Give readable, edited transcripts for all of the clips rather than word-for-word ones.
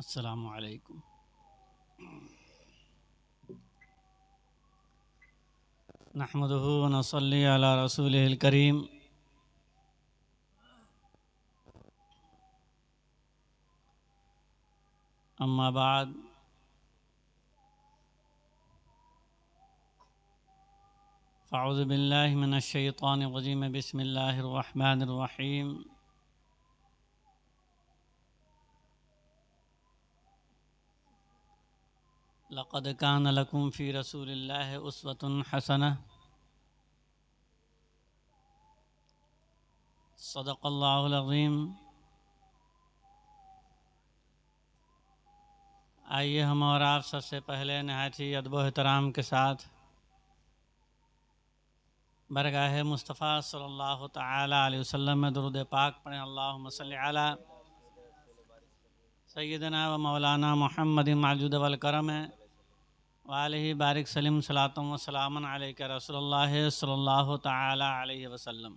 السلام علیکم نحمده ونصلي على رسوله الكريم أما بعد فأعوذ بالله من الشيطان الرجيم بسم الله الرحمن الرحيم لقد كان لكم في رسول الله أسوة حسنة صدق الله العظيم. آئیے ہم اور آپ سب سے پہلے نہایت ہی ادب و احترام کے ساتھ برگاہ مصطفیٰ صلی اللہ تعالی علیہ وسلم میں درود پاک پڑھیں. اللہم صلی علی سیدنا و مولانا محمد معجود والکرم وآلہ بارک سلم صلاۃ و سلام علیک رسول اللہ صلی اللہ تعالی علیہ وسلم.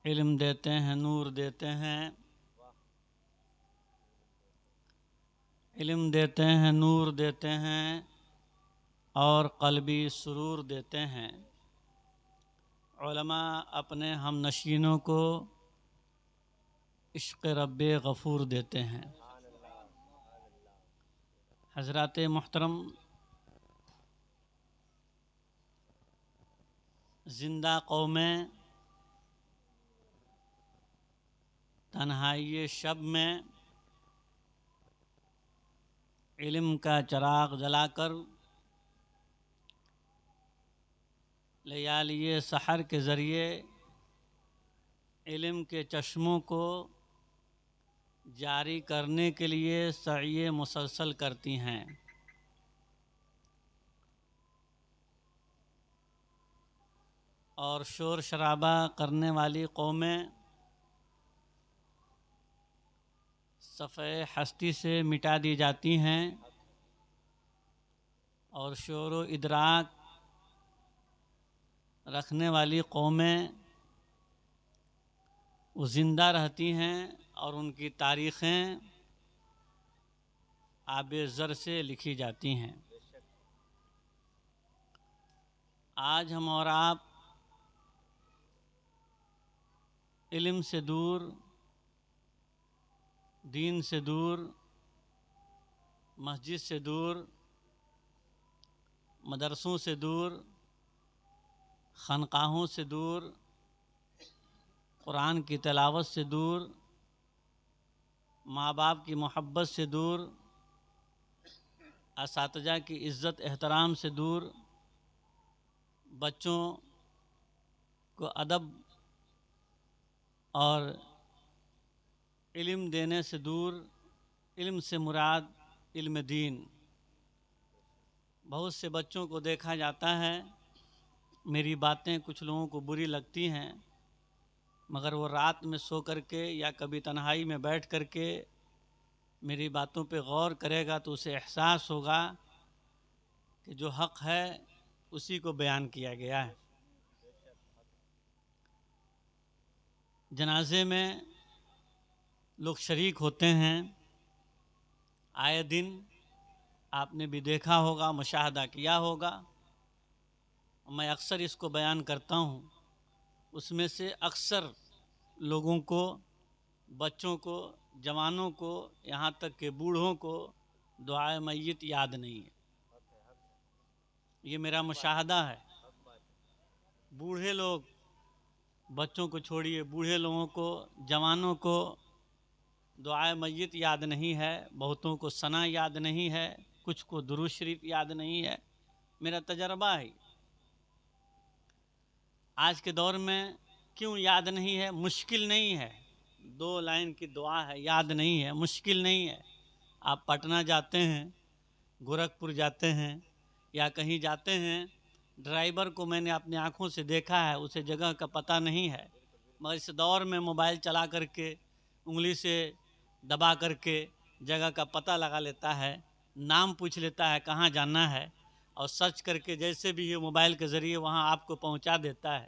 علم دیتے ہیں، نور دیتے ہیں، علم دیتے ہیں، نور دیتے ہیں اور قلبی سرور دیتے ہیں. علماء اپنے ہم نشینوں کو عشق رب غفور دیتے ہیں. حضرات محترم، زندہ قومیں تنہائی شب میں علم کا چراغ جلا کر لیالی سحر کے ذریعے علم کے چشموں کو جاری کرنے کے لیے سعی مسلسل کرتی ہیں. اور شور شرابہ کرنے والی قومیں صفحہ ہستی سے مٹا دی جاتی ہیں اور شعور و ادراک رکھنے والی قومیں وہ زندہ رہتی ہیں اور ان کی تاریخیں آب زر سے لکھی جاتی ہیں. آج ہم اور آپ علم سے دور، دین سے دور، مسجد سے دور، مدرسوں سے دور، خانقاہوں سے دور، قرآن کی تلاوت سے دور، ماں باپ کی محبت سے دور، اساتذہ کی عزت احترام سے دور، بچوں کو ادب اور علم دینے سے دور. علم سے مراد علم دین. بہت سے بچوں کو دیکھا جاتا ہے، میری باتیں کچھ لوگوں کو بری لگتی ہیں، مگر وہ رات میں سو کر کے یا کبھی تنہائی میں بیٹھ کر کے میری باتوں پہ غور کرے گا تو اسے احساس ہوگا کہ جو حق ہے اسی کو بیان کیا گیا ہے. جنازے میں لوگ شریک ہوتے ہیں، آئے دن آپ نے بھی دیکھا ہوگا، مشاہدہ کیا ہوگا. میں اکثر اس کو بیان کرتا ہوں، اس میں سے اکثر لوگوں کو، بچوں کو، جوانوں کو، یہاں تک کہ بوڑھوں کو دعائے میت یاد نہیں ہے. یہ میرا مشاہدہ ہے. بوڑھے لوگ، بچوں کو چھوڑیے، بوڑھے لوگوں کو، جوانوں کو دعائے میت یاد نہیں ہے. بہتوں کو ثنا یاد نہیں ہے، کچھ کو درود شریف یاد نہیں ہے. میرا تجربہ ہے. آج کے دور میں کیوں یاد نہیں ہے؟ مشکل نہیں ہے. 2 لائن کی دعا ہے، یاد نہیں ہے، مشکل نہیں ہے. آپ پٹنہ جاتے ہیں، گورکھپور جاتے ہیں یا کہیں جاتے ہیں، ڈرائیور کو میں نے اپنی آنکھوں سے دیکھا ہے، اسے جگہ کا پتہ نہیں ہے، مگر اس دور میں موبائل چلا کر کے انگلی سے دبا کر کے جگہ کا پتہ لگا لیتا ہے، نام پوچھ لیتا ہے کہاں جانا ہے، اور سرچ کر کے جیسے بھی یہ موبائل کے ذریعے وہاں آپ کو پہنچا دیتا ہے.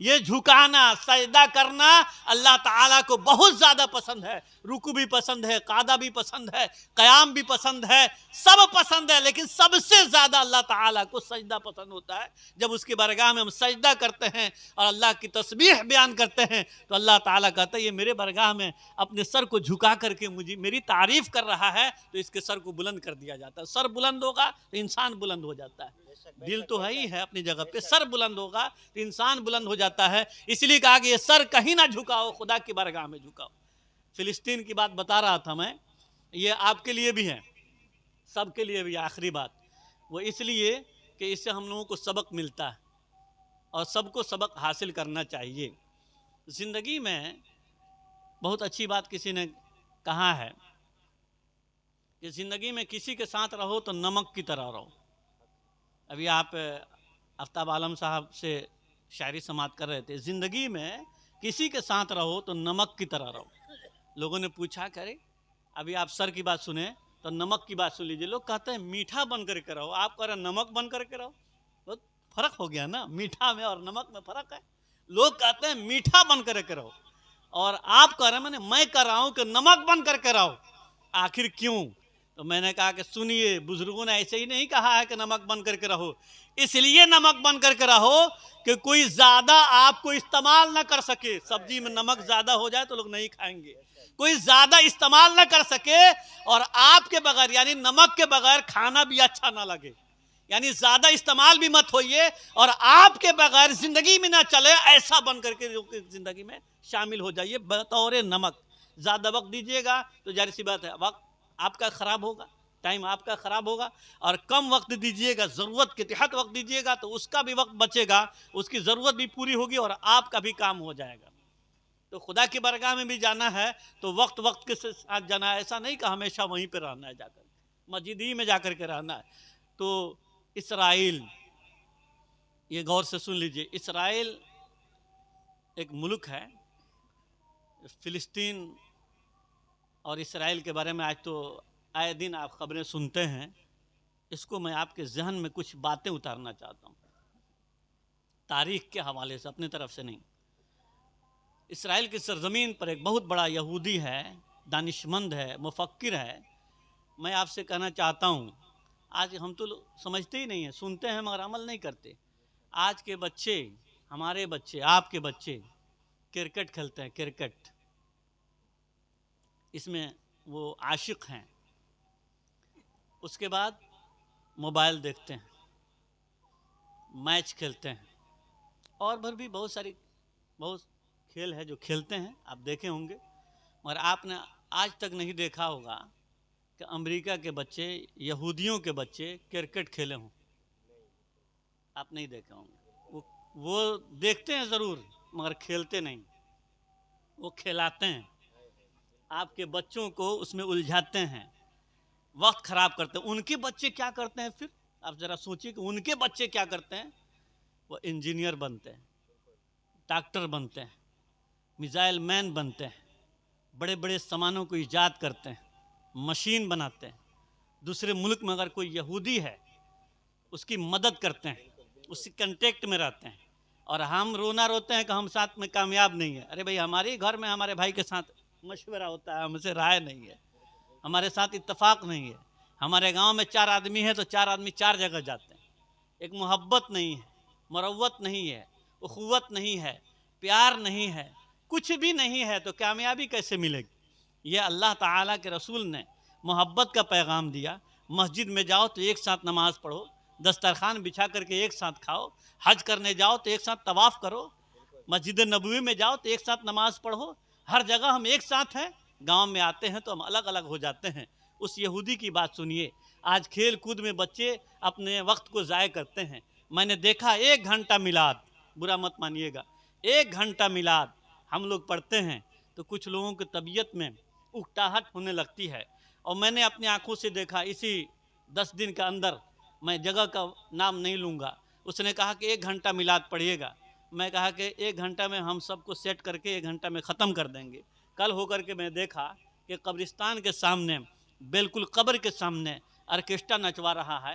یہ جھکانا، سجدہ کرنا اللہ تعالیٰ کو بہت زیادہ پسند ہے۔ رکوع بھی پسند ہے، قعدہ بھی پسند ہے، قیام بھی پسند ہے، سب پسند ہے، لیکن سب سے زیادہ اللہ تعالیٰ کو سجدہ پسند ہوتا ہے۔ جب اس کی برگاہ میں ہم سجدہ کرتے ہیں اور اللہ کی تسبیح بیان کرتے ہیں تو اللہ تعالیٰ کہتا ہے یہ میرے برگاہ میں اپنے سر کو جھکا کر کے مجھے میری تعریف کر رہا ہے، تو اس کے سر کو بلند کر دیا جاتا ہے۔ سر بلند ہوگا تو انسان بلند ہو جاتا ہے۔ دل تو ہے ہی ہے اپنی جگہ پہ، سر بلند ہوگا تو انسان بلند ہو جاتا ہے۔ اس لیے کہا کہ یہ سر کہیں نہ جھکاؤ، خدا کی بارگاہ میں جھکاؤ۔ فلسطین کی بات بتا رہا تھا میں، یہ آپ کے لیے بھی ہے، سب کے لیے بھی آخری بات، وہ اس لیے کہ اس سے ہم لوگوں کو سبق ملتا ہے اور سب کو سبق حاصل کرنا چاہیے۔ زندگی میں بہت اچھی بات کسی نے کہا ہے کہ زندگی میں کسی کے ساتھ رہو تو نمک کی طرح رہو۔ ابھی آپ آفتاب عالم صاحب سے شاعری سماعت کر رہے تھے، زندگی میں کسی کے ساتھ رہو تو نمک کی طرح رہو۔ لوگوں نے پوچھا کرے ابھی آپ سر کی بات سنیں تو نمک کی بات سن لیجئے، لوگ کہتے ہیں میٹھا بن کر کے رہو، آپ کہہ رہے ہیں نمک بن کر کے رہو، بہت فرق ہو گیا نا، میٹھا میں اور نمک میں فرق ہے۔ لوگ کہتے ہیں میٹھا بن کر کے رہو اور آپ کہہ رہے ہیں میں کہہ رہا ہوں کہ نمک بن کر کے رہو۔ آخر کیوں؟ تو میں نے کہا کہ سنیے، بزرگوں نے ایسے ہی نہیں کہا ہے کہ نمک بن کر کے رہو، اس لیے نمک بن کر کے رہو کہ کوئی زیادہ آپ کو استعمال نہ کر سکے۔ سبزی میں نمک زیادہ ہو جائے تو لوگ نہیں کھائیں گے، کوئی زیادہ استعمال نہ کر سکے اور آپ کے بغیر یعنی نمک کے بغیر کھانا بھی اچھا نہ لگے، یعنی زیادہ استعمال بھی مت ہوئیے اور آپ کے بغیر زندگی میں نہ چلے، ایسا بن کر کے زندگی میں شامل ہو جائیے بطور نمک۔ زیادہ وقت دیجیے گا تو ظاہر سی بات ہے وقت آپ کا خراب ہوگا، ٹائم آپ کا خراب ہوگا، اور کم وقت دیجیے گا، ضرورت کے تحت وقت دیجیے گا تو اس کا بھی وقت بچے گا، اس کی ضرورت بھی پوری ہوگی اور آپ کا بھی کام ہو جائے گا۔ تو خدا کی بارگاہ میں بھی جانا ہے تو وقت کے ساتھ جانا ہے، ایسا نہیں کہ ہمیشہ وہیں پہ رہنا ہے، جا کر مسجد ہی میں جا کر کے رہنا ہے۔ تو اسرائیل، یہ غور سے سن لیجئے، اسرائیل ایک ملک ہے۔ فلسطین اور اسرائیل کے بارے میں آج تو آئے دن آپ خبریں سنتے ہیں، اس کو میں آپ کے ذہن میں کچھ باتیں اتارنا چاہتا ہوں، تاریخ کے حوالے سے، اپنی طرف سے نہیں۔ اسرائیل کی سرزمین پر ایک بہت بڑا یہودی ہے، دانشمند ہے، مفکر ہے۔ میں آپ سے کہنا چاہتا ہوں، آج ہم تو سمجھتے ہی نہیں ہیں، سنتے ہیں مگر عمل نہیں کرتے۔ آج کے بچے، ہمارے بچے، آپ کے بچے کرکٹ کھیلتے ہیں، کرکٹ، اس میں وہ عاشق ہیں، اس کے بعد موبائل دیکھتے ہیں، میچ کھیلتے ہیں، اور بھی بہت کھیل ہے جو کھیلتے ہیں، آپ دیکھے ہوں گے، مگر آپ نے آج تک نہیں دیکھا ہوگا کہ امریکہ کے بچے، یہودیوں کے بچے کرکٹ کھیلے ہوں، آپ نہیں دیکھے ہوں گے۔ وہ دیکھتے ہیں ضرور مگر کھیلتے نہیں، وہ کھیلاتے ہیں، آپ کے بچوں کو اس میں الجھاتے ہیں، وقت خراب کرتے ہیں۔ ان کے بچے کیا کرتے ہیں پھر؟ آپ ذرا سوچیے کہ ان کے بچے کیا کرتے ہیں؟ وہ انجینئر بنتے ہیں، ڈاکٹر بنتے ہیں، میزائل مین بنتے ہیں، بڑے بڑے سامانوں کو ایجاد کرتے ہیں، مشین بناتے ہیں۔ دوسرے ملک میں اگر کوئی یہودی ہے اس کی مدد کرتے ہیں، اس کے کنٹیکٹ میں رہتے ہیں، اور ہم رونا روتے ہیں کہ ہم ساتھ میں کامیاب نہیں ہیں۔ ارے بھائی، ہمارے گھر میں ہمارے بھائی کے ساتھ مشورہ ہوتا ہے، ہم سے رائے نہیں ہے، ہمارے ساتھ اتفاق نہیں ہے۔ ہمارے گاؤں میں 4 آدمی ہیں تو 4 آدمی 4 جگہ جاتے ہیں۔ ایک محبت نہیں ہے، مروت نہیں ہے، اخوت نہیں ہے، پیار نہیں ہے، کچھ بھی نہیں ہے تو کامیابی کیسے ملے گی؟ یہ اللہ تعالیٰ کے رسول نے محبت کا پیغام دیا۔ مسجد میں جاؤ تو ایک ساتھ نماز پڑھو، دسترخوان بچھا کر کے ایک ساتھ کھاؤ، حج کرنے جاؤ تو ایک ساتھ طواف کرو، مسجد نبوی میں جاؤ تو ایک ساتھ نماز پڑھو، ہر جگہ ہم ایک ساتھ ہیں۔ گاؤں میں آتے ہیں تو ہم الگ الگ ہو جاتے ہیں۔ اس یہودی کی بات سنیے، آج کھیل کود میں بچے اپنے وقت کو ضائع کرتے ہیں۔ میں نے دیکھا 1 گھنٹہ میلاد، برا مت مانیے گا، 1 گھنٹہ میلاد ہم لوگ پڑھتے ہیں تو کچھ لوگوں کی طبیعت میں اکتاہٹ ہونے لگتی ہے، اور میں نے اپنی آنکھوں سے دیکھا، اسی 10 دن کے اندر، میں جگہ کا نام نہیں لوں گا، اس نے کہا کہ 1 گھنٹہ میلاد پڑھیے گا۔ میں کہا کہ 1 گھنٹہ میں ہم سب کو سیٹ کر کے 1 گھنٹہ میں ختم کر دیں گے۔ کل ہو کر کے میں دیکھا کہ قبرستان کے سامنے، بالکل قبر کے سامنے آرکیسٹرا نچوا رہا ہے،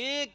1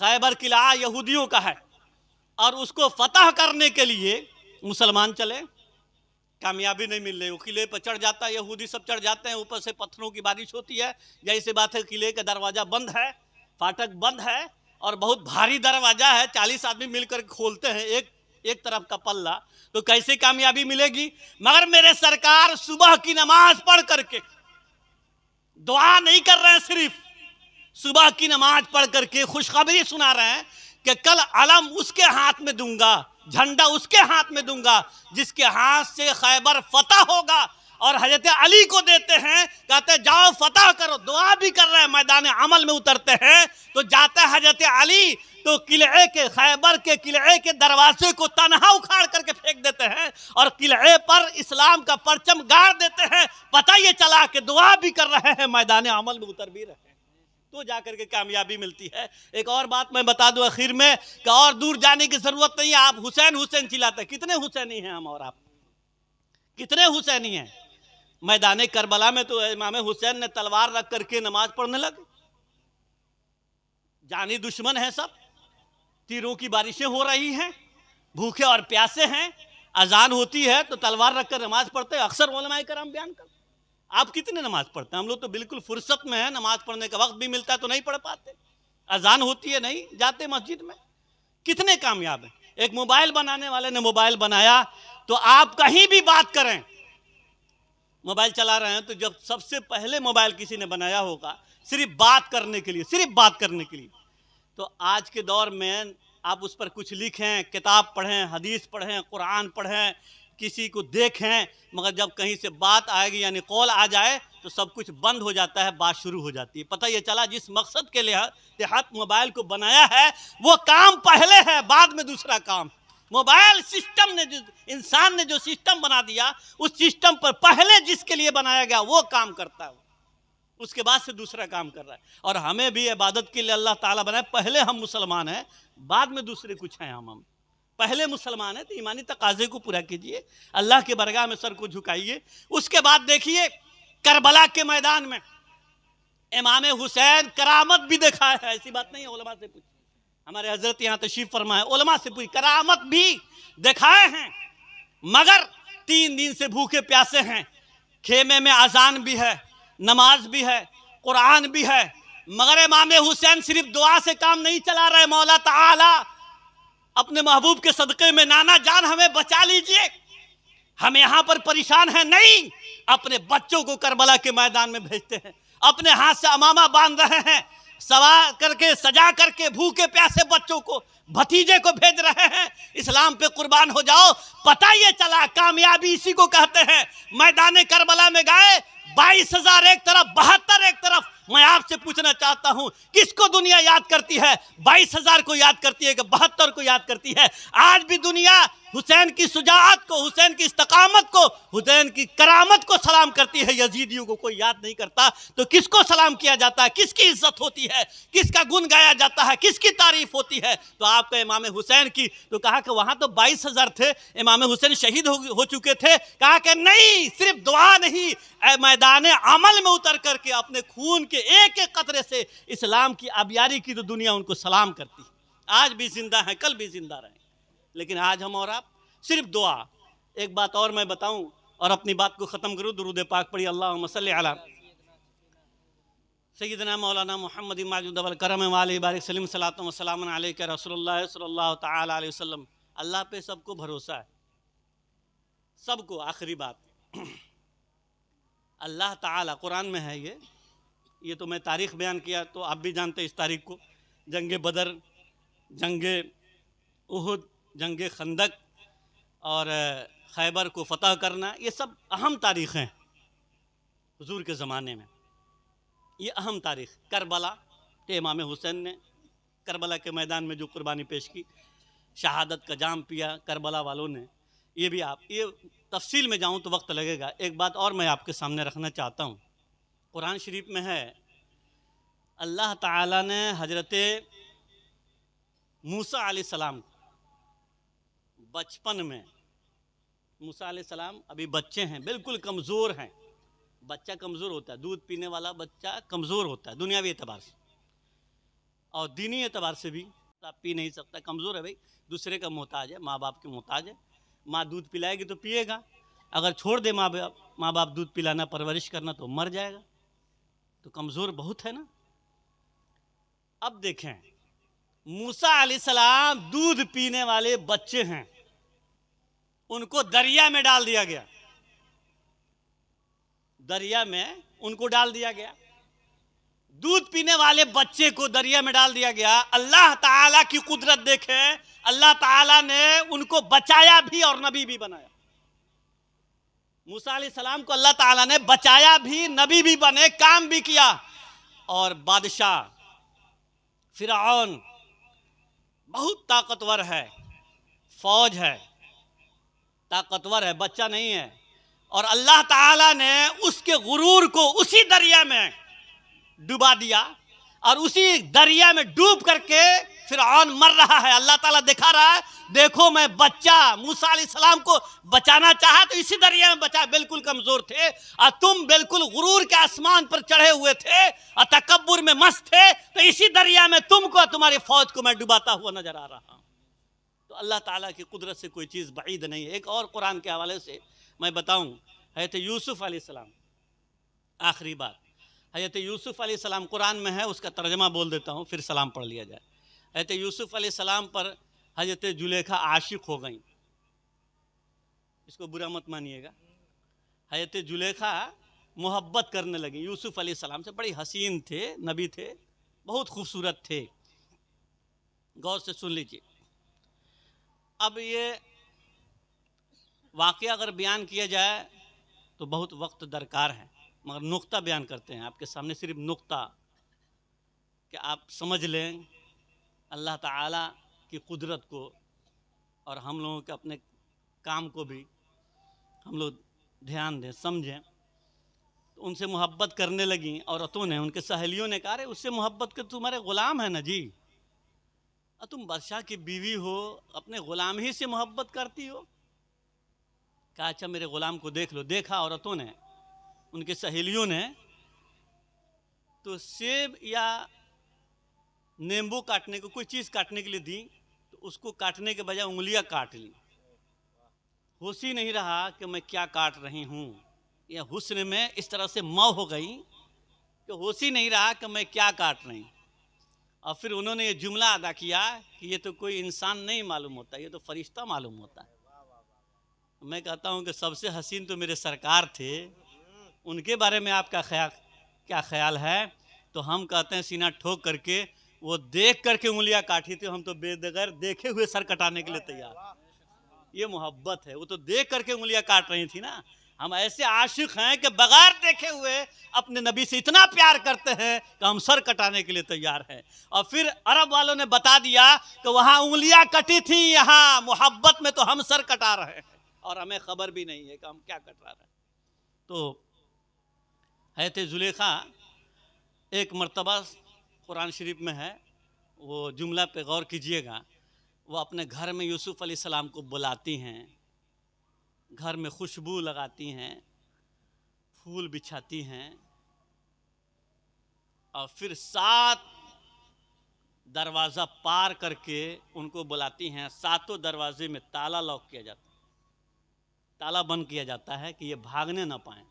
خیبر قلعہ یہودیوں کا ہے اور اس کو فتح کرنے کے لیے مسلمان چلے، کامیابی نہیں مل رہی، وہ قلعے پر چڑھ جاتا ہے، یہودی سب چڑھ جاتے ہیں، اوپر سے پتھروں کی بارش ہوتی ہے، یہی سی بات ہے قلعے کا دروازہ بند ہے، فاٹک بند ہے اور بہت بھاری دروازہ ہے، 40 آدمی مل کر کھولتے ہیں ایک طرف کا پلہ، تو کیسے کامیابی ملے گی؟ مگر میرے سرکار صبح کی نماز پڑھ کر کے دعا نہیں کر رہے ہیں، صرف صبح کی نماز پڑھ کر کے خوشخبری سنا رہے ہیں کہ کل علم اس کے ہاتھ میں دوں گا، جھنڈا اس کے ہاتھ میں دوں گا جس کے ہاتھ سے خیبر فتح ہوگا، اور حضرت علی کو دیتے ہیں، کہتے ہیں جاؤ فتح کرو، دعا بھی کر رہے ہیں، میدان عمل میں اترتے ہیں تو جاتا ہے حضرت علی تو قلعے کے خیبر کے قلعے کے دروازے کو تنہا اکھاڑ کر کے پھینک دیتے ہیں اور قلعے پر اسلام کا پرچم گاڑ دیتے ہیں، پتہ یہ چلا کہ دعا بھی کر رہے ہیں، میدان عمل میں اتر بھی رہے ہیں، تو جا کر کے کامیابی ملتی ہے۔ ایک اور بات میں بتا دوں آخر میں کہ اور دور جانے کی ضرورت نہیں ہے، آپ حسین حسین چلاتے ہیں، کتنے حسینی ہیں ہم اور آپ، کتنے حسینی ہیں؟ میدان کربلا میں تو امام حسین نے تلوار رکھ کر کے نماز پڑھنے لگے، جانی دشمن ہیں سب، تیروں کی بارشیں ہو رہی ہیں، بھوکے اور پیاسے ہیں، اذان ہوتی ہے تو تلوار رکھ کر نماز پڑھتے ہیں، اکثر علماء کرام بیان کرتے ہیں۔ آپ کتنے نماز پڑھتے ہیں؟ ہم لوگ تو بالکل فرصت میں ہیں، نماز پڑھنے کا وقت بھی ملتا ہے تو نہیں پڑھ پاتے، اذان ہوتی ہے نہیں جاتے مسجد میں، کتنے کامیاب ہیں۔ ایک موبائل بنانے والے نے موبائل بنایا تو آپ کہیں بھی بات کریں، موبائل چلا رہے ہیں تو جب سب سے پہلے موبائل کسی نے بنایا ہوگا صرف بات کرنے کے لیے، صرف بات کرنے کے لیے، تو آج کے دور میں آپ اس پر کچھ لکھیں، کتاب پڑھیں، حدیث پڑھیں، قرآن پڑھیں، کسی کو دیکھیں، مگر جب کہیں سے بات آئے گی یعنی قول آ جائے تو سب کچھ بند ہو جاتا ہے، بات شروع ہو جاتی ہے۔ پتہ یہ چلا جس مقصد کے تحت موبائل کو بنایا ہے وہ کام پہلے ہے، بعد میں دوسرا کام۔ موبائل سسٹم نے انسان نے جو سسٹم بنا دیا، اس سسٹم پر پہلے جس کے لیے بنایا گیا وہ کام کرتا ہے، اس کے بعد سے دوسرا کام کر رہا ہے۔ اور ہمیں بھی عبادت کے لیے اللہ تعالیٰ بنائے، پہلے ہم مسلمان ہیں، بعد میں دوسرے کچھ ہیں، ہم پہلے مسلمان ہیں تو ایمانی تقاضے کو پورا کیجئے، اللہ کے برگاہ میں سر کو جھکائیے۔ اس کے بعد دیکھیے کربلا کے میدان میں امام حسین کرامت بھی دکھائے ہے، ایسی بات نہیں ہے، علماء سے پوچھ، ہمارے حضرت یہاں تشریف فرمائے، علماء سے پوچھ، کرامت بھی دکھائے ہیں، مگر 3 دن سے بھوکے پیاسے ہیں، خیمے میں اذان بھی ہے، نماز بھی ہے، قرآن بھی ہے، مگر امام حسین صرف دعا سے کام نہیں چلا رہے، مولا تعالی اپنے محبوب کے صدقے میں نانا جان ہمیں بچا لیجئے، ہم یہاں پر پریشان ہیں، نہیں، اپنے بچوں کو کربلا کے میدان میں بھیجتے ہیں، اپنے ہاتھ سے امامہ باندھ رہے ہیں، سجا کر کے بھوکے پیاسے بچوں کو، بھتیجے کو بھیج رہے ہیں، اسلام پہ قربان ہو جاؤ۔ پتہ یہ چلا کامیابی اسی کو کہتے ہیں۔ میدان کربلا میں گئے، 22,000 ایک طرف، 72 ایک طرف۔ میں آپ سے پوچھنا چاہتا ہوں کس کو دنیا یاد کرتی ہے؟ 22,000 کو یاد کرتی ہے کہ 72 کو یاد کرتی ہے؟ آج بھی دنیا حسین کی شجاعت کو، حسین کی استقامت کو، حسین کی کرامت کو سلام کرتی ہے، یزیدیوں کو کوئی یاد نہیں کرتا۔ تو کس کو سلام کیا جاتا ہے؟ کس کی عزت ہوتی ہے؟ کس کا گن گایا جاتا ہے؟ کس کی تعریف ہوتی ہے؟ تو آپ کا امام حسین کی، تو کہا کہ وہاں تو 22,000 تھے، امام حسین شہید ہو چکے تھے، کہا کہ نہیں، صرف دعا نہیں، میدان عمل میں اتر کر کے اپنے خون کے ایک ایک قطرے سے اسلام کی آبیاری کی تو دنیا ان کو سلام کرتی ہے۔ آج بھی زندہ ہیں، کل بھی زندہ رہیں، لیکن آج ہم اور آپ صرف دعا۔ ایک بات اور میں بتاؤں اور اپنی بات کو ختم کروں، درود پاک پڑھی، اللہم صلی علی سیدنا مولانا محمد ماجد والکرم والہ بارک سلیم، صلاۃ و سلام علیک رسول اللہ صلی اللہ تعالی علیہ وسلم۔ اللہ پہ سب کو بھروسہ ہے، سب کو۔ آخری بات، اللہ تعالیٰ قرآن میں ہے، یہ تو میں تاریخ بیان کیا تو آپ بھی جانتے اس تاریخ کو، جنگ بدر، جنگ احد، جنگ خندق اور خیبر کو فتح کرنا، یہ سب اہم تاریخ ہیں حضور کے زمانے میں، یہ اہم تاریخ۔ کربلا کہ امام حسین نے کربلا کے میدان میں جو قربانی پیش کی، شہادت کا جام پیا کربلا والوں نے، یہ بھی آپ، یہ تفصیل میں جاؤں تو وقت لگے گا۔ ایک بات اور میں آپ کے سامنے رکھنا چاہتا ہوں، قرآن شریف میں ہے، اللہ تعالیٰ نے حضرت موسیٰ علیہ السلام بچپن میں، موسیٰ علیہ السلام ابھی بچے ہیں، بالکل کمزور ہیں، بچہ کمزور ہوتا ہے، دودھ پینے والا بچہ کمزور ہوتا ہے دنیاوی اعتبار سے، اور دینی اعتبار سے بھی پی نہیں سکتا، کمزور ہے بھائی، دوسرے کا محتاج ہے، ماں باپ کے محتاج ہے. ماں دودھ پلائے گی تو پیے گا، اگر چھوڑ دے ماں باپ دودھ پلانا پرورش کرنا تو مر جائے گا، تو کمزور بہت ہے نا. اب دیکھیں موسیٰ علیہ السلام دودھ پینے والے بچے ہیں، ان کو دریا میں ڈال دیا گیا، دریا میں ان کو ڈال دیا گیا، دودھ پینے والے بچے کو دریا میں ڈال دیا گیا. اللہ تعالیٰ کی قدرت دیکھیں، اللہ تعالیٰ نے ان کو بچایا بھی اور نبی بھی بنایا. موسیٰ علیہ السلام کو اللہ تعالیٰ نے بچایا بھی، نبی بھی بنے، کام بھی کیا. اور بادشاہ فرعون بہت طاقتور ہے، فوج ہے، طاقتور ہے، بچہ نہیں ہے، اور اللہ تعالیٰ نے اس کے غرور کو اسی دریا میں ڈوبا دیا، اور اسی دریا میں ڈوب کر کے فرعون مر رہا ہے. اللہ تعالیٰ دکھا رہا ہے دیکھو میں بچہ موسیٰ علیہ السلام کو بچانا چاہا تو اسی دریا میں بچا، بالکل کمزور تھے، اور تم بالکل غرور کے آسمان پر چڑھے ہوئے تھے اور تکبر میں مست تھے، تو اسی دریا میں تم کو تمہاری فوج کو میں ڈوباتا ہوا نظر آ رہا ہوں. تو اللہ تعالیٰ کی قدرت سے کوئی چیز بعید نہیں ہے. ایک اور قرآن کے حوالے سے میں بتاؤں، حضرت یوسف علیہ السلام، آخری بات، حضرت یوسف علیہ السلام قرآن میں ہے، اس کا ترجمہ بول دیتا ہوں پھر سلام پڑھ لیا جائے. حضرت یوسف علیہ السلام پر حضرت زلیخا عاشق ہو گئیں، اس کو برا مت مانیے گا. حضرت زلیخا محبت کرنے لگیں یوسف علیہ السلام سے، بڑی حسین تھے، نبی تھے، بہت خوبصورت تھے. غور سے سن لیجیے. اب یہ واقعہ اگر بیان کیا جائے تو بہت وقت درکار ہے، مگر نقطہ بیان کرتے ہیں آپ کے سامنے، صرف نقطہ کہ آپ سمجھ لیں اللہ تعالیٰ کی قدرت کو، اور ہم لوگوں کے اپنے کام کو بھی ہم لوگ دھیان دیں، سمجھیں. تو ان سے محبت کرنے لگیں عورتوں نے، ان کے سہیلیوں نے کہا رہے اس سے محبت کر، تمہارے غلام ہے نا جی، تم بادشاہ کی بیوی ہو، اپنے غلام ہی سے محبت کرتی ہو. کہا اچھا میرے غلام کو دیکھ لو. دیکھا عورتوں نے، ان کے سہیلیوں نے، تو سیب یا نیمبو کاٹنے کو، کوئی چیز کاٹنے کے لیے دی، تو اس کو کاٹنے کے بجائے انگلیاں کاٹ لی. ہوش ہی نہیں رہا کہ میں کیا کاٹ رہی ہوں، یا حسن میں اس طرح سے مو ہو گئی کہ ہوش ہی نہیں رہا کہ میں کیا کاٹ رہی ہوں. اور پھر انہوں نے یہ جملہ ادا کیا کہ یہ تو کوئی انسان نہیں معلوم ہوتا، یہ تو فرشتہ معلوم ہوتا ہے. میں کہتا ہوں کہ سب سے حسین تو میرے سرکار تھے، ان کے بارے میں آپ کا کیا خیال ہے؟ تو ہم کہتے ہیں سینہ ٹھوک کر کے، وہ دیکھ کر کے انگلیاں کاٹی تھی، ہم تو بغیر دیکھے ہوئے سر کٹانے کے لیے تیار. یہ محبت ہے، وہ تو دیکھ کر کے انگلیاں کاٹ رہی تھی نا. ہم ایسے عاشق ہیں کہ بغیر دیکھے ہوئے اپنے نبی سے اتنا پیار کرتے ہیں کہ ہم سر کٹانے کے لیے تیار ہیں. اور پھر عرب والوں نے بتا دیا کہ وہاں انگلیاں کٹی تھیں، یہاں محبت میں تو ہم سر کٹا رہے ہیں، اور ہمیں خبر بھی نہیں ہے کہ ہم کیا کٹا رہے ہیں. تو حضرت زلیخا ایک مرتبہ قرآن شریف میں ہے، وہ جملہ پہ غور کیجئے گا، وہ اپنے گھر میں یوسف علیہ السلام کو بلاتی ہیں، گھر میں خوشبو لگاتی ہیں، پھول بچھاتی ہیں، اور پھر 7 دروازہ پار کر کے ان کو بلاتی ہیں. 7 دروازے میں تالا لاک کیا جاتا ہے، تالا بند کیا جاتا ہے کہ یہ بھاگنے نہ پائیں.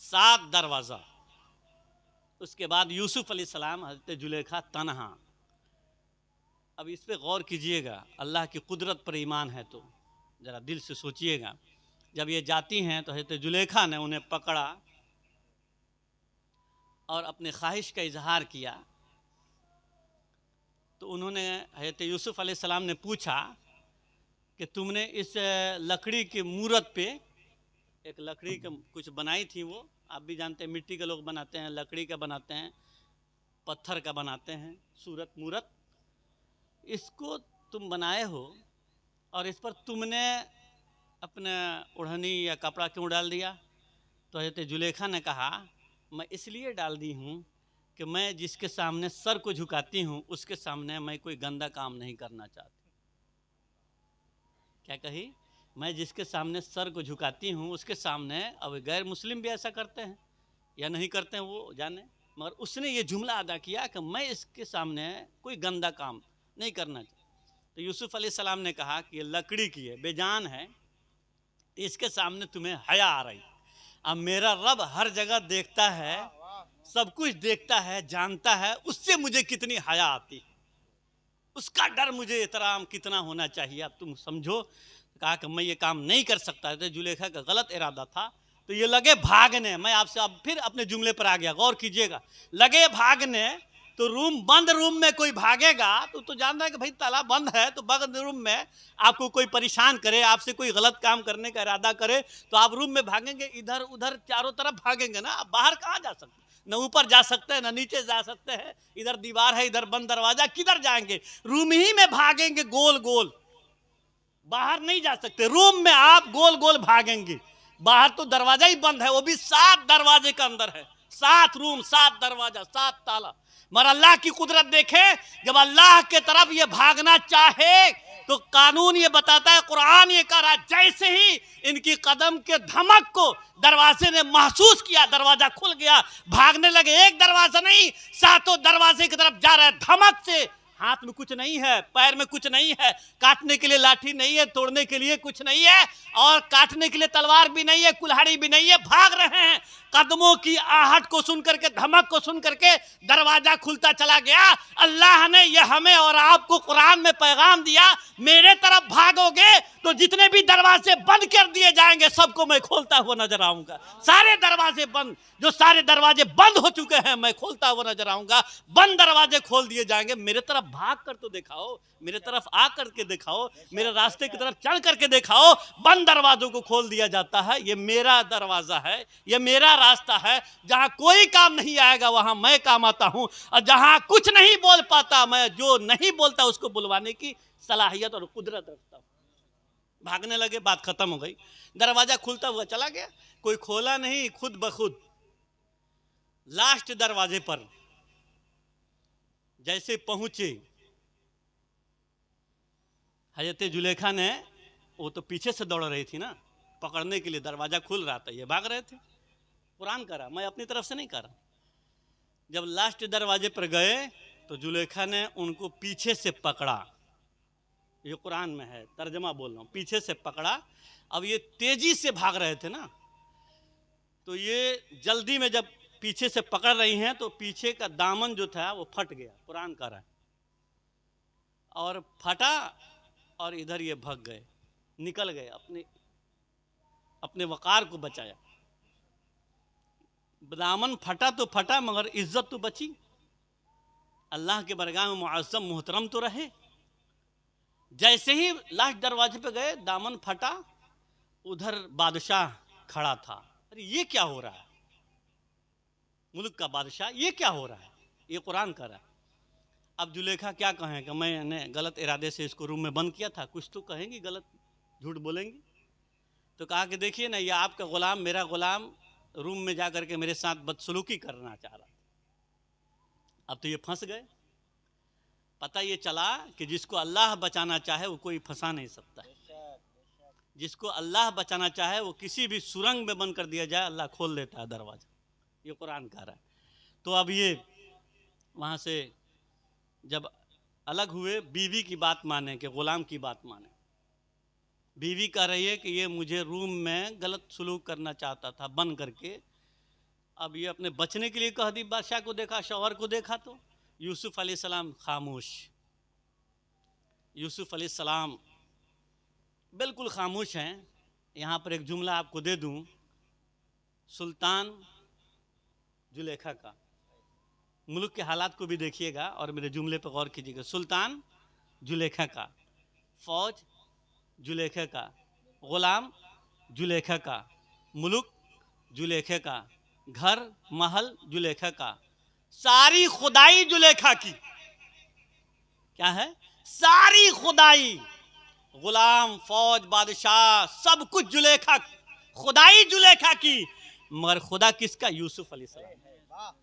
7 دروازہ. اس کے بعد یوسف علیہ السلام، حضرت زلیخا تنہا. اب اس پہ غور کیجئے گا، اللہ کی قدرت پر ایمان ہے تو ذرا دل سے سوچئے گا. جب یہ جاتی ہیں تو حضرت زلیخا نے انہیں پکڑا اور اپنے خواہش کا اظہار کیا. تو انہوں نے، حضرت یوسف علیہ السلام نے پوچھا کہ تم نے اس لکڑی کے مورت پہ، ایک لکڑی کا کچھ بنائی تھی، وہ آپ بھی جانتے ہیں مٹی کے لوگ بناتے ہیں، لکڑی کا بناتے ہیں، پتھر کا بناتے ہیں، صورت مورت، اس کو تم بنائے ہو اور اس پر تم نے اپنا اوڑھنی یا کپڑا کیوں ڈال دیا؟ تو حضرت زلیخا نے کہا میں اس لیے ڈال دی ہوں کہ میں جس کے سامنے سر کو جھکاتی ہوں اس کے سامنے میں کوئی گندا کام نہیں کرنا چاہتی. کیا کہی؟ میں جس کے سامنے سر کو جھکاتی ہوں اس کے سامنے، اب غیر مسلم بھی ایسا کرتے ہیں یا نہیں کرتے ہیں وہ جانے، مگر اس نے یہ جملہ ادا کیا کہ میں اس کے سامنے کوئی گندا کام نہیں کرنا چاہتا. تو یوسف علیہ السلام نے کہا کہ یہ لکڑی کی ہے، بے جان ہے، اس کے سامنے تمہیں حیا آ رہی. اب میرا رب ہر جگہ دیکھتا ہے، سب کچھ دیکھتا ہے، جانتا ہے، اس سے مجھے کتنی حیا آتی، اس کا ڈر مجھے احترام کتنا ہونا چاہیے. اب تم سمجھو. کہا کہ میں یہ کام نہیں کر سکتا. زلیخا کا غلط ارادہ تھا تو یہ لگے بھاگنے. میں آپ سے اب پھر اپنے جملے پر آ گیا، غور کیجئے گا. لگے بھاگنے تو بند روم میں کوئی بھاگے گا تو جانتا ہے کہ بھائی تالا بند ہے، تو بند روم میں آپ کو کوئی پریشان کرے، آپ سے کوئی غلط کام کرنے کا ارادہ کرے تو آپ روم میں بھاگیں گے، ادھر ادھر چاروں طرف بھاگیں گے نا. آپ باہر کہاں جا سکتے؟ نہ اوپر جا سکتے ہیں، نہ نیچے جا سکتے ہیں. ادھر دیوار ہے، ادھر بند دروازہ، کدھر جائیں گے؟ روم ہی میں بھاگیں گے گول گول، باہر نہیں جا سکتے. روم میں آپ گول گول بھاگیں گے، باہر تو دروازہ ہی بند ہے، وہ بھی 7 دروازے کا اندر ہے. 7 روم، 7 دروازہ، 7 تالا. مگر اللہ کی قدرت دیکھیں، جب اللہ کے طرف یہ بھاگنا چاہے تو قانون یہ بتاتا ہے، قرآن یہ کہہ رہا ہے، جیسے ہی ان کی قدم کے دھمک کو دروازے نے محسوس کیا، دروازہ کھل گیا، بھاگنے لگے. ایک دروازہ نہیں، 7 دروازے کی طرف جا رہا ہے دھمک سے. ہاتھ میں کچھ نہیں ہے، پیر میں کچھ نہیں ہے، کاٹنے کے لیے لاٹھی نہیں ہے، توڑنے کے لیے کچھ نہیں ہے، اور کاٹنے کے لیے تلوار بھی نہیں ہے، کلہاڑی بھی نہیں ہے. بھاگ رہے ہیں. قدموں کی آہٹ کو سن کر کے، دھمک کو سن کر کے دروازہ کھلتا چلا گیا. اللہ نے یہ ہمیں اور آپ کو قرآن میں پیغام دیا، میرے طرف بھاگو گے تو جتنے بھی دروازے بند کر دیے جائیں گے سب کو میں کھولتا ہوا نظر آؤں گا. سارے دروازے بند، جو سارے دروازے بند ہو چکے ہیں میں کھولتا ہوا نظر آؤں گا. بند دروازے کھول دیے جائیں گے. میرے طرف بھاگ کر تو دکھاؤ، میرے طرف آ کر کے دکھاؤ، میرے راستے کی طرف چل کر کے دکھاؤ. بند دروازوں کو کھول دیا جاتا ہے. یہ میرا دروازہ ہے، یہ میرا راستہ ہے. جہاں کوئی کام نہیں آئے گا وہاں میں کام آتا ہوں، اور جہاں کچھ نہیں بول پاتا میں جو نہیں بولتا اس کو بلوانے کی صلاحیت اور قدرت رکھتا ہوں. بھاگنے لگے، بات ختم ہو گئی. دروازہ کھلتا ہوا چلا گیا، کوئی کھولا نہیں، خود بخود. لاسٹ دروازے پر جیسے پہنچے، حضرت زلیخا نے، وہ تو پیچھے سے دوڑ رہی تھی نا پکڑنے کے لیے، دروازہ کھل رہا تھا، یہ بھاگ رہے تھے. قرآن کہہ رہا، میں اپنی طرف سے نہیں کہہ رہا. جب لاسٹ دروازے پر گئے تو زلیخا نے ان کو پیچھے سے پکڑا. یہ قرآن میں ہے، ترجمہ بول رہا ہوں. پیچھے سے پکڑا. اب یہ تیزی سے بھاگ رہے تھے نا، تو یہ جلدی میں جب پیچھے سے پکڑ رہی ہیں تو پیچھے کا دامن جو تھا وہ پھٹ گیا. قرآن کہہ رہا ہے، اور پھٹا اور ادھر یہ بھگ گئے، نکل گئے، اپنے وقار کو بچایا. دامن پھٹا تو پھٹا مگر عزت تو بچی. اللہ کے برگاہ میں معظم محترم تو رہے. جیسے ہی لاسٹ دروازے پہ گئے، دامن پھٹا، ادھر بادشاہ کھڑا تھا. ارے یہ کیا ہو رہا ہے؟ ملک کا بادشاہ، یہ کیا ہو رہا ہے؟ یہ قرآن کہہ رہا ہے. اب زلیخا کیا کہیں کہ میں نے غلط ارادے سے اس کو روم میں بند کیا تھا، کچھ تو کہیں گی، غلط جھوٹ بولیں گی. تو کہا کہ دیکھیے نا، یہ آپ کا غلام، میرا غلام روم میں جا کر کے میرے ساتھ بدسلوکی کرنا چاہ رہا تھا. اب تو یہ پھنس گئے. پتہ یہ چلا کہ جس کو اللہ بچانا چاہے وہ کوئی پھنسا نہیں سکتا. جس کو اللہ بچانا چاہے وہ کسی بھی سرنگ میں بند کر دیا جائے، اللہ کھول دیتا ہے دروازہ. یہ قرآن کہہ رہا ہے. تو اب یہ وہاں سے جب الگ ہوئے، بیوی کی بات مانے کہ غلام کی بات مانے. بیوی کہہ رہی ہے کہ یہ مجھے روم میں غلط سلوک کرنا چاہتا تھا بند کر کے. اب یہ اپنے بچنے کے لیے کہہ دی. بادشاہ کو دیکھا، شوہر کو دیکھا تو یوسف علیہ السلام خاموش. یوسف علیہ السلام بالکل خاموش ہیں. یہاں پر ایک جملہ آپ کو دے دوں، سلطان زلیخا کا. ملک کے حالات کو بھی دیکھیے گا اور میرے جملے پہ غور کیجیے گا. سلطان زلیخا کا، فوج زلیخا کا، غلام زلیخا کا، ملک زلیخا کا، گھر محل زلیخا کا، ساری خدائی زلیخا کی. کیا ہے؟ ساری خدائی، غلام، فوج، بادشاہ، سب کچھ زلیخا، خدائی زلیخا کی. مگر خدا کس کا؟ یوسف علیہ السلام.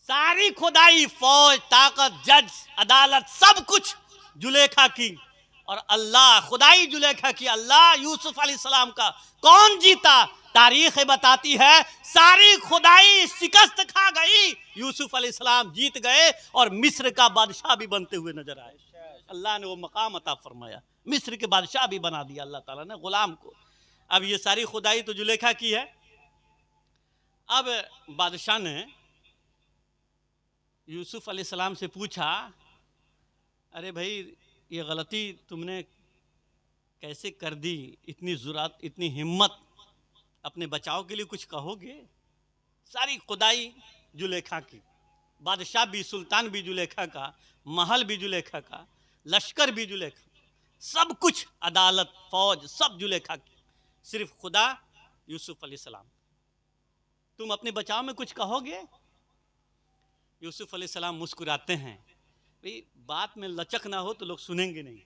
ساری خدائی، فوج، طاقت، جج، عدالت، سب کچھ زلیخا کی. اور اللہ، خدائی زلیخا کی. اللہ یوسف علیہ السلام کا. کون جیتا؟ تاریخ بتاتی ہے ساری خدائی شکست کھا گئی، یوسف علیہ السلام جیت گئے اور مصر کا بادشاہ بھی بنتے ہوئے نظر آئے۔ اللہ نے وہ مقام عطا فرمایا، مصر کے بادشاہ بھی بنا دیا اللہ تعالیٰ نے غلام کو۔ اب یہ ساری خدائی تو زلیخا کی ہے۔ اب بادشاہ نے یوسف علیہ السلام سے پوچھا، ارے بھائی یہ غلطی تم نے کیسے کر دی، اتنی جرأت، اتنی ہمت، اپنے بچاؤ کے لیے کچھ کہو گے؟ ساری خدائی زلیخا کی، بادشاہ بھی، سلطان بھی زلیخا کا، محل بھی زلیخا کا، لشکر بھی زلیخا، سب کچھ، عدالت، فوج، سب زلیخا کی، صرف خدا یوسف علیہ السلام۔ تم اپنے بچاؤ میں کچھ کہو گے؟ یوسف علیہ السلام مسکراتے ہیں، بھئی بات میں لچک نہ ہو تو لوگ سنیں گے نہیں،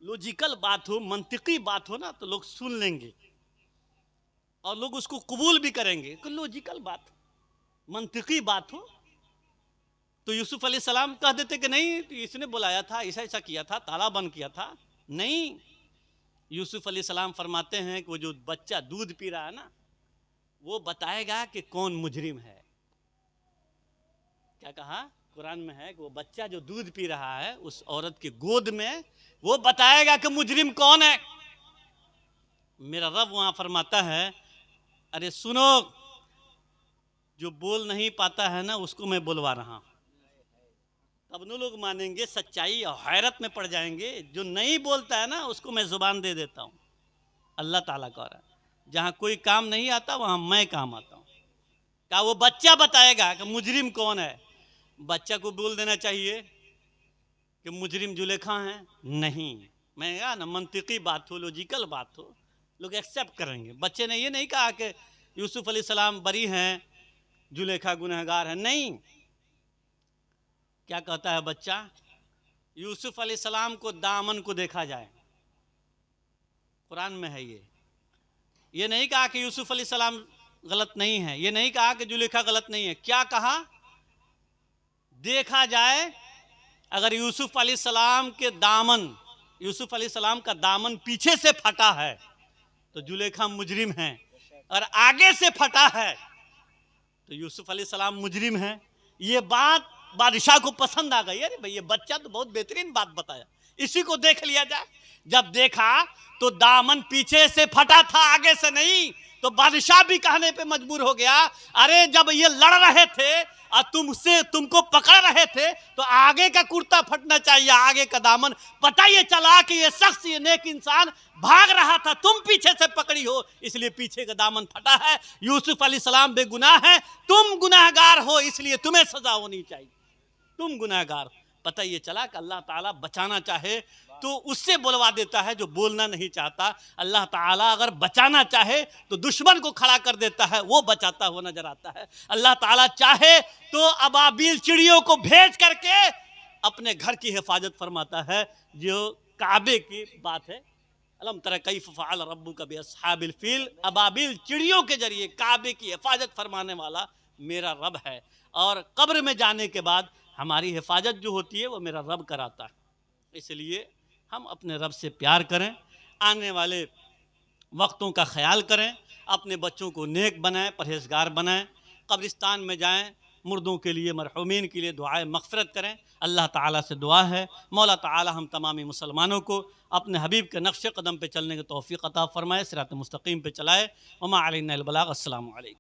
لوجیکل بات ہو، منطقی بات ہو نا تو لوگ سن لیں گے اور لوگ اس کو قبول بھی کریں گے کہ لوجیکل بات، منطقی بات ہو۔ تو یوسف علیہ السلام کہہ دیتے کہ نہیں اس نے بلایا تھا، ایسا ایسا کیا تھا، تالا بند کیا تھا۔ نہیں، یوسف علیہ السلام فرماتے ہیں کہ وہ جو بچہ دودھ پی رہا ہے نا، وہ بتائے گا کہ کون مجرم ہے۔ کیا کہا؟ قرآن میں ہے کہ وہ بچہ جو دودھ پی رہا ہے اس عورت کی گود میں، وہ بتائے گا کہ مجرم کون ہے۔ میرا رب وہاں فرماتا ہے، ارے سنو، جو بول نہیں پاتا ہے نا اس کو میں بلوا رہا ہوں، تب نو لوگ مانیں گے، سچائی اور حیرت میں پڑ جائیں گے۔ جو نہیں بولتا ہے نا اس کو میں زبان دے دیتا ہوں۔ اللہ تعالیٰ کہہ رہا ہے جہاں کوئی کام نہیں آتا وہاں میں کام آتا ہوں۔ کہا وہ بچہ بتائے گا کہ مجرم کون ہے۔ بچہ کو بول دینا چاہیے کہ مجرم زلیخا ہیں؟ نہیں، میں کہا نا منطقی بات ہو، لوجیکل بات ہو، لوگ ایکسیپٹ کریں گے۔ بچے نے یہ نہیں کہا کہ یوسف علیہ السلام بری ہیں، زلیخا گنہگار ہے، نہیں۔ کیا کہتا ہے بچہ؟ یوسف علیہ السلام کو دامن کو دیکھا جائے، قرآن میں ہے یہ نہیں کہا کہ یوسف علیہ السلام غلط نہیں ہے، یہ نہیں کہا کہ زلیخا غلط نہیں ہے۔ کیا کہا؟ دیکھا جائے، اگر یوسف علیہ السلام کے دامن، یوسف علیہ السلام کا دامن پیچھے سے پھٹا ہے تو زلیخا مجرم ہیں، اور آگے سے پھٹا ہے تو یوسف علیہ السلام مجرم ہیں۔ یہ بات بادشاہ کو پسند آ گئی، ارے بھئی یہ بچہ تو بہت بہترین بات بتایا، اسی کو دیکھ لیا جائے۔ جب دیکھا تو دامن پیچھے سے پھٹا تھا، آگے سے نہیں، تو بادشاہ بھی کہنے پہ مجبور ہو گیا، ارے جب یہ لڑ رہے تھے اور تم کو پکڑ رہے تھے تو آگے کا کرتا پھٹنا چاہیے، آگے کا دامن۔ پتہ یہ چلا کہ یہ شخص، یہ نیک انسان بھاگ رہا تھا، تم پیچھے سے پکڑی ہو، اس لیے پیچھے کا دامن پھٹا ہے۔ یوسف علیہ السلام بے گناہ ہے، تم گناہگار ہو، اس لیے تمہیں سزا ہونی چاہیے، تم گناہگار ہو۔ پتہ یہ چلا کہ اللہ تعالیٰ بچانا چاہے تو اس سے بلوا دیتا ہے جو بولنا نہیں چاہتا۔ اللہ تعالیٰ اگر بچانا چاہے تو دشمن کو کھڑا کر دیتا ہے، وہ بچاتا ہوا نظر آتا ہے۔ اللہ تعالیٰ چاہے تو ابابیل چڑیوں کو بھیج کر کے اپنے گھر کی حفاظت فرماتا ہے۔ جو کعبے کی بات ہے، الم تر کیف فعل ربک باصحاب الفیل، ابابیل چڑیوں کے ذریعے کعبے کی حفاظت فرمانے والا میرا رب ہے، اور قبر میں جانے کے بعد ہماری حفاظت جو ہوتی ہے وہ میرا رب کراتا ہے۔ اس لیے ہم اپنے رب سے پیار کریں، آنے والے وقتوں کا خیال کریں، اپنے بچوں کو نیک بنائیں، پرہیزگار بنائیں، قبرستان میں جائیں، مردوں کے لیے، مرحومین کے لیے دعائے مغفرت کریں۔ اللہ تعالیٰ سے دعا ہے مولا تعالیٰ ہم تمامی مسلمانوں کو اپنے حبیب کے نقش قدم پہ چلنے کی توفیق عطا فرمائے، صراط مستقیم پہ چلائے۔ وما علینا البلاغ۔ السلام علیکم۔